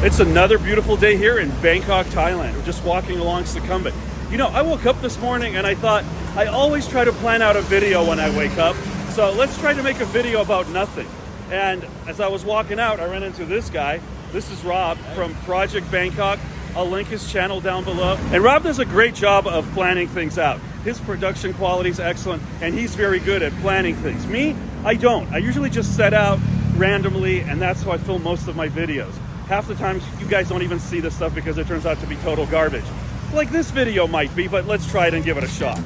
It's another beautiful day here in Bangkok, Thailand. We're just walking along Sukhumvit. You know, I woke up this morning and I thought, I always try to plan out a video when I wake up. So let's try to make a video about nothing. And as I was walking out, I ran into this guy. This is Rob from Project Bangkok. I'll link his channel down below. And Rob does a great job of planning things out. His production quality is excellent and he's very good at planning things. Me, I don't. I usually just set out randomly and that's how I film most of my videos. Half the time you guys don't even see this stuff because it turns out to be total garbage. Like this video might be, but let's try it and give it a shot.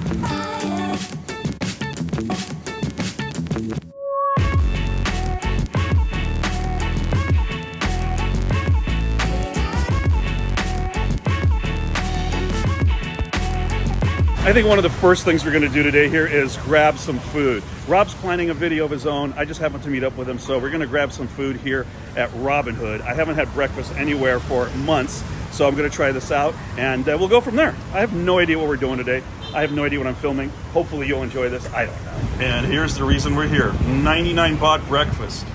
I think one of the first things we're going to do today here is grab some food. Rob's planning a video of his own. I just happened to meet up with him, so we're going to grab some food here at Robin Hood. I haven't had breakfast anywhere for months, so I'm going to try this out, and we'll go from there. I have no idea what we're doing today. I have no idea what I'm filming. Hopefully you'll enjoy this. I don't know. And here's the reason we're here. 99 baht breakfast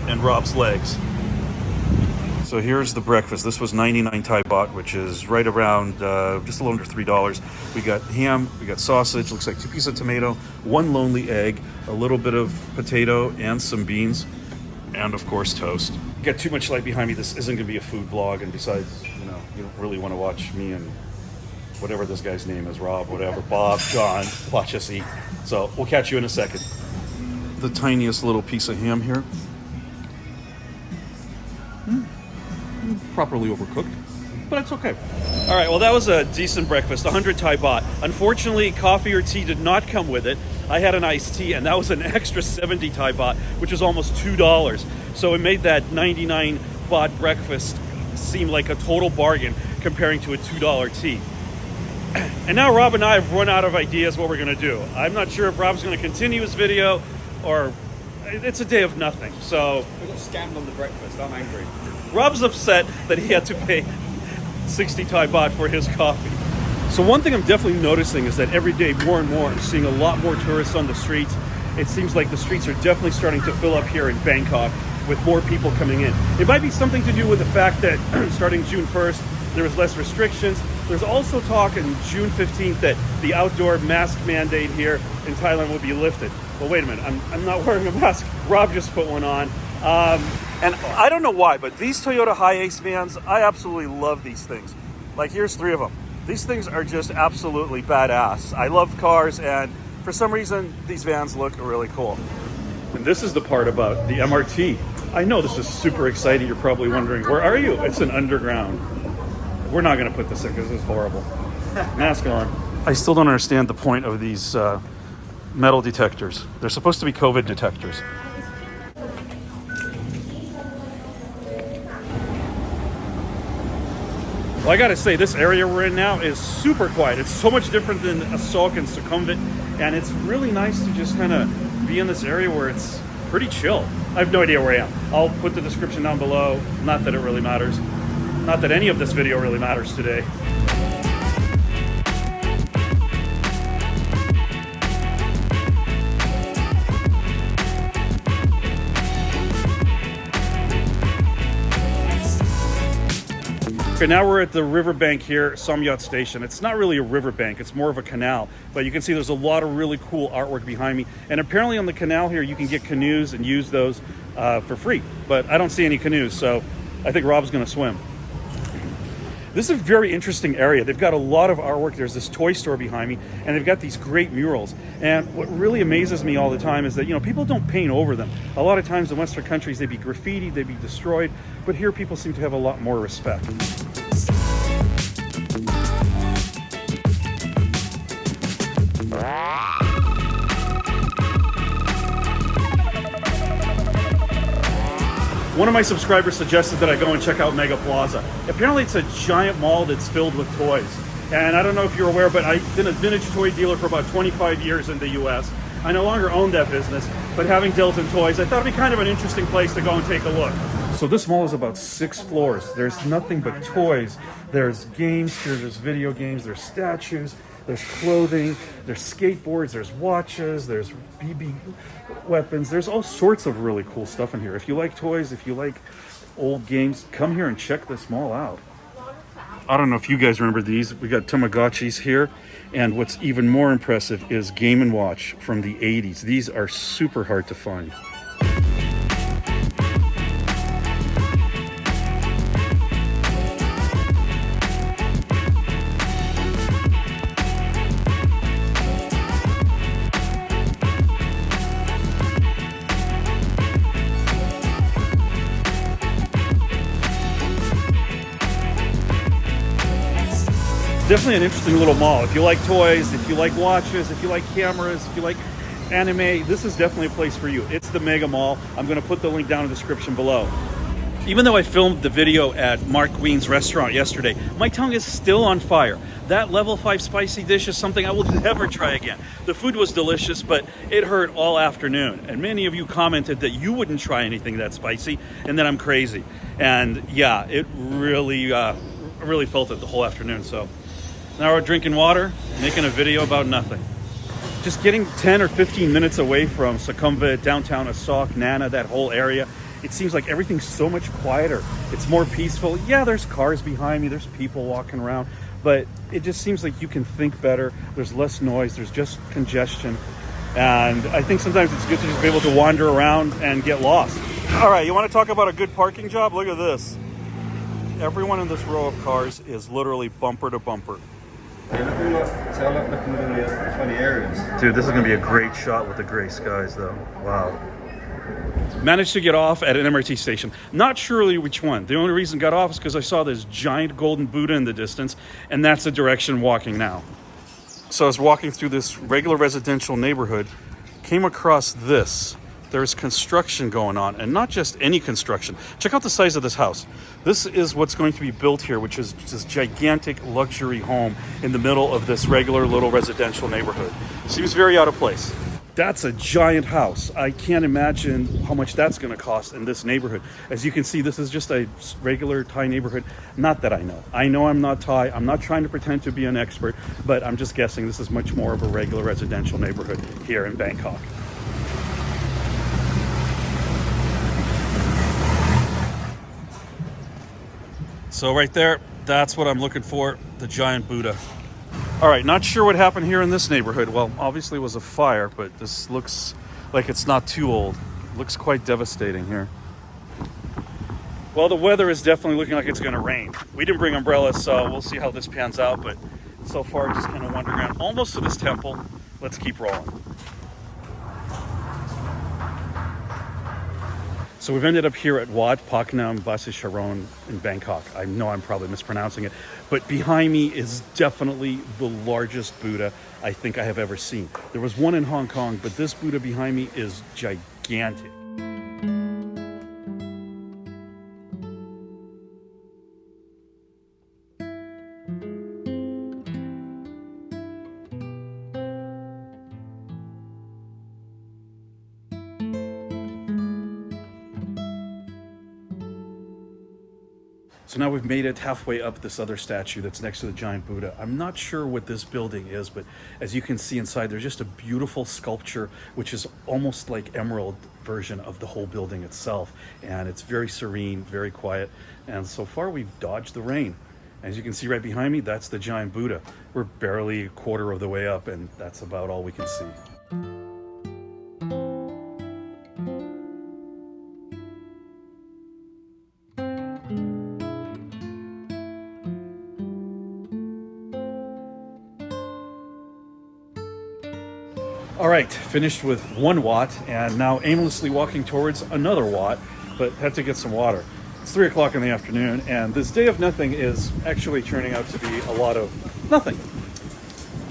and Rob's legs. So here's the breakfast. This was 99 Thai baht, which is right around just a little under $3. We got ham, we got sausage, looks like 2 pieces of tomato, 1 lonely egg, a little bit of potato and some beans, and of course toast. Got too much light behind me. This isn't gonna be a food vlog, and besides, you know, you don't really want to watch me and whatever this guy's name is, Rob, whatever, Bob, John, watch us eat. So we'll catch you in a second. The tiniest little piece of ham here. Properly overcooked, but it's okay. All right, well, that was a decent breakfast, 100 Thai baht. Unfortunately, coffee or tea did not come with it. I had an iced tea, and that was an extra 70 Thai baht, which is almost $2. So it made that 99 baht breakfast seem like a total bargain comparing to a $2 tea. And now Rob and I have run out of ideas what we're gonna do. I'm not sure if Rob's gonna continue his video or it's a day of nothing, so. We got scammed on the breakfast, I'm angry. Rob's upset that he had to pay 60 Thai baht for his coffee. So one thing I'm definitely noticing is that every day more and more I'm seeing a lot more tourists on the streets. It seems like the streets are definitely starting to fill up here in Bangkok with more people coming in. It might be something to do with the fact that starting June 1st, there was less restrictions. There's also talk in June 15th that the outdoor mask mandate here in Thailand will be lifted. Well, wait a minute, I'm not wearing a mask. Rob just put one on. And I don't know why, but these Toyota Hi-Ace vans, I absolutely love these things. Like, here's 3 of them. These things are just absolutely badass. I love cars, and for some reason, these vans look really cool. And this is the part about the MRT. I know this is super exciting. You're probably wondering, where are you? It's an underground. We're not gonna put this in because this is horrible. Mask on. I still don't understand the point of these metal detectors. They're supposed to be COVID detectors. Well, I gotta say, this area we're in now is super quiet. It's so much different than Assorted and Sukhumvit, and it's really nice to just kind of be in this area where it's pretty chill. I have no idea where I am. I'll put the description down below. Not that it really matters. Not that any of this video really matters today. Okay, now we're at the riverbank here, Samyot Station. It's not really a riverbank, it's more of a canal, but you can see there's a lot of really cool artwork behind me. And apparently on the canal here, you can get canoes and use those for free, but I don't see any canoes, so I think Rob's gonna swim. This is a very interesting area. They've got a lot of artwork. There's this toy store behind me, and they've got these great murals. And what really amazes me all the time is that, you know, people don't paint over them. A lot of times in Western countries, they'd be graffitied, they'd be destroyed, but here people seem to have a lot more respect. One of my subscribers suggested that I go and check out Mega Plaza. Apparently it's a giant mall that's filled with toys. And I don't know if you're aware, but I've been a vintage toy dealer for about 25 years in the US. I no longer own that business, but having dealt in toys, I thought it'd be kind of an interesting place to go and take a look. So this mall is about 6 floors. There's nothing but toys. There's games here, there's video games, there's statues, there's clothing, there's skateboards, there's watches, there's BB weapons. There's all sorts of really cool stuff in here. If you like toys, if you like old games. Come here and check this mall out. I don't know if you guys remember these. We got Tamagotchis here. And what's even more impressive is Game & Watch from the 80s. These are super hard to find. Definitely an interesting little mall. If you like toys, if you like watches, if you like cameras, if you like anime, this is definitely a place for you. It's the Mega Mall. I'm going to put the link down in the description below. Even though I filmed the video at Mark Wien's restaurant yesterday, my tongue is still on fire. That level 5 spicy dish is something I will never try again. The food was delicious, but it hurt all afternoon. And many of you commented that you wouldn't try anything that spicy and that I'm crazy. And yeah, it really felt it the whole afternoon. So now we're drinking water, making a video about nothing. Just getting 10 or 15 minutes away from Sukhumvit, downtown Asok, Nana, that whole area, it seems like everything's so much quieter. It's more peaceful. Yeah, there's cars behind me, there's people walking around, but it just seems like you can think better. There's less noise, there's just congestion. And I think sometimes it's good to just be able to wander around and get lost. All right, you want to talk about a good parking job? Look at this. Everyone in this row of cars is literally bumper to bumper. Funny areas. Dude, this is going to be a great shot with the gray skies, though. Wow. Managed to get off at an MRT station. Not surely which one. The only reason I got off is because I saw this giant golden Buddha in the distance, and that's the direction I'm walking now. So I was walking through this regular residential neighborhood, came across this. There's construction going on, and not just any construction. Check out the size of this house. This is what's going to be built here, which is this gigantic luxury home in the middle of this regular little residential neighborhood. Seems very out of place. That's a giant house. I can't imagine how much that's going to cost in this neighborhood. As you can see, this is just a regular Thai neighborhood. Not that I know. I know I'm not Thai. I'm not trying to pretend to be an expert, but I'm just guessing this is much more of a regular residential neighborhood here in Bangkok. So right there, that's what I'm looking for, the giant Buddha. All right, not sure what happened here in this neighborhood. Well, obviously it was a fire, but this looks like it's not too old. Looks quite devastating here. Well, the weather is definitely looking like it's gonna rain. We didn't bring umbrellas, so we'll see how this pans out, but so far just kind of wandering around almost to this temple. Let's keep rolling. So we've ended up here at Wat Paknam Charoen in Bangkok. I know I'm probably mispronouncing it, but behind me is definitely the largest Buddha I think I have ever seen. There was one in Hong Kong, but this Buddha behind me is gigantic. So now we've made it halfway up this other statue that's next to the giant Buddha. I'm not sure what this building is, but as you can see inside, there's just a beautiful sculpture, which is almost like emerald version of the whole building itself. And it's very serene, very quiet. And so far we've dodged the rain. As you can see right behind me, that's the giant Buddha. We're barely a quarter of the way up, and that's about all we can see. All right, finished with one Wat, and now aimlessly walking towards another Wat, but had to get some water. It's 3 o'clock in the afternoon, and this day of nothing is actually turning out to be a lot of nothing.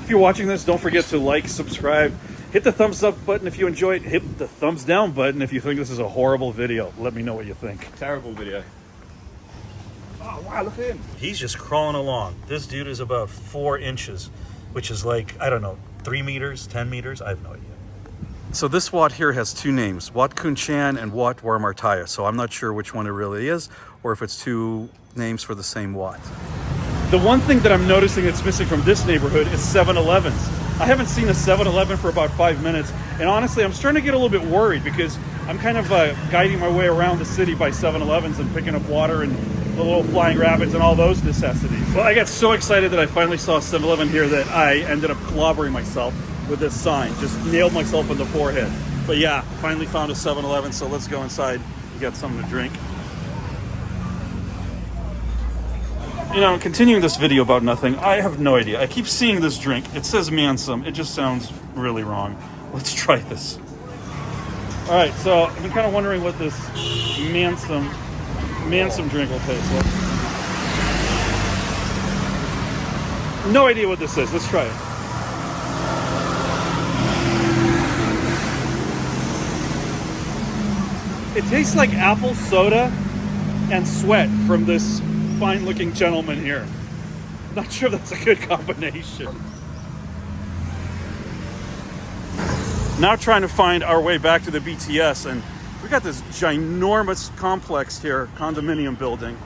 If you're watching this, don't forget to like, subscribe, hit the thumbs up button if you enjoyed, hit the thumbs down button if you think this is a horrible video. Let me know what you think. Terrible video. Oh, wow, look at him. He's just crawling along. This dude is about 4 inches, which is like, I don't know, 3 meters, 10 meters, I have no idea. So this Wat here has 2 names, Wat Kun Chan and Wat Warmartaya. So I'm not sure which one it really is, or if it's 2 names for the same Wat. The one thing that I'm noticing that's missing from this neighborhood is 7-Elevens. I haven't seen a 7-Eleven for about 5 minutes, and honestly, I'm starting to get a little bit worried because I'm kind of guiding my way around the city by 7-Elevens and picking up water and the little flying rabbits and all those necessities. Well, I got so excited that I finally saw 7-Eleven here that I ended up clobbering myself with this sign. Just nailed myself in the forehead. But yeah, finally found a 7-Eleven, so let's go inside and get something to drink. You know, continuing this video about nothing, I have no idea. I keep seeing this drink. It says Mansum. It just sounds really wrong. Let's try this. All right, so I've been kind of wondering what this Mansum drink will taste like. No idea what this is. Let's try it. It tastes like apple soda and sweat from this fine-looking gentleman here. Not sure that's a good combination. Now trying to find our way back to the BTS, and we got this ginormous complex here, condominium building.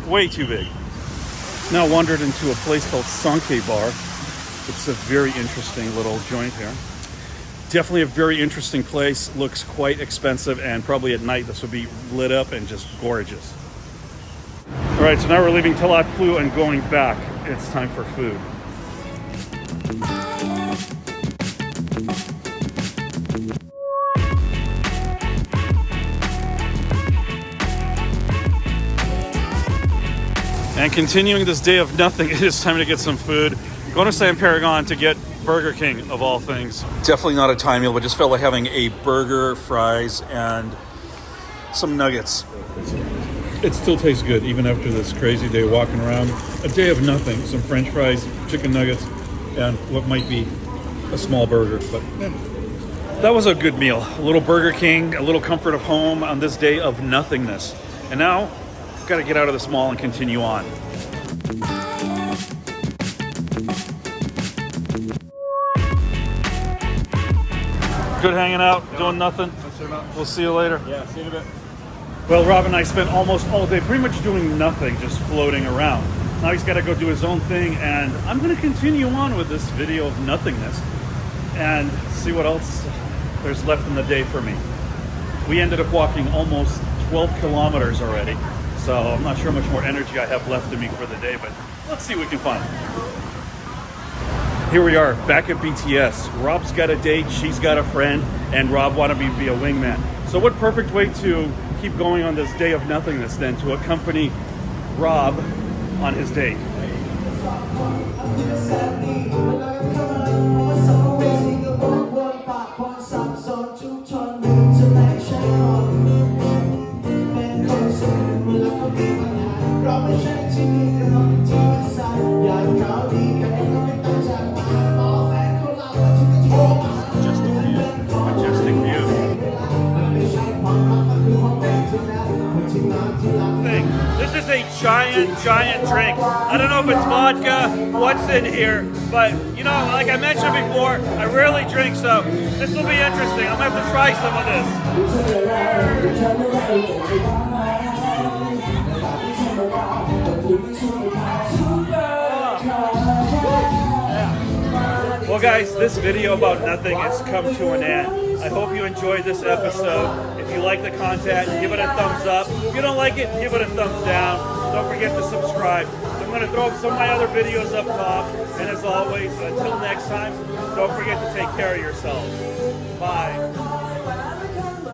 Way too big. Now wandered into a place called Sanke Bar. It's a very interesting little joint here. Definitely a very interesting place. Looks quite expensive, and probably at night this would be lit up and just gorgeous. All right, so now we're leaving Talat Plu and going back. It's time for food. And continuing this day of nothing, it is time to get some food. Going to Siam Paragon to get Burger King, of all things. Definitely not a Thai meal, but just felt like having a burger, fries, and some nuggets. It still tastes good, even after this crazy day walking around. A day of nothing. Some French fries, chicken nuggets, and what might be a small burger. But yeah. That was a good meal. A little Burger King, a little comfort of home on this day of nothingness. And now, got to get out of this mall and continue on. Good hanging out, doing nothing. We'll see you later. Yeah, see you in a bit. Well, Rob and I spent almost all day pretty much doing nothing, just floating around. Now he's got to go do his own thing, and I'm going to continue on with this video of nothingness and see what else there's left in the day for me. We ended up walking almost 12 kilometers already, so I'm not sure how much more energy I have left in me for the day, but let's see what we can find. Here we are, back at BTS. Rob's got a date, she's got a friend, and Rob wanted me to be a wingman. So what perfect way to keep going on this day of nothingness than to accompany Rob on his date. This is a giant drink. I don't know if it's vodka, what's in here, but you know, like I mentioned before, I rarely drink, so this will be interesting. I'm gonna have to try some of this. Well guys, this video about nothing has come to an end. I hope you enjoyed this episode. If you like the content, give it a thumbs up. If you don't like it, give it a thumbs down. Don't forget to subscribe. I'm going to throw up some of my other videos up top. And as always, until next time, don't forget to take care of yourselves. Bye.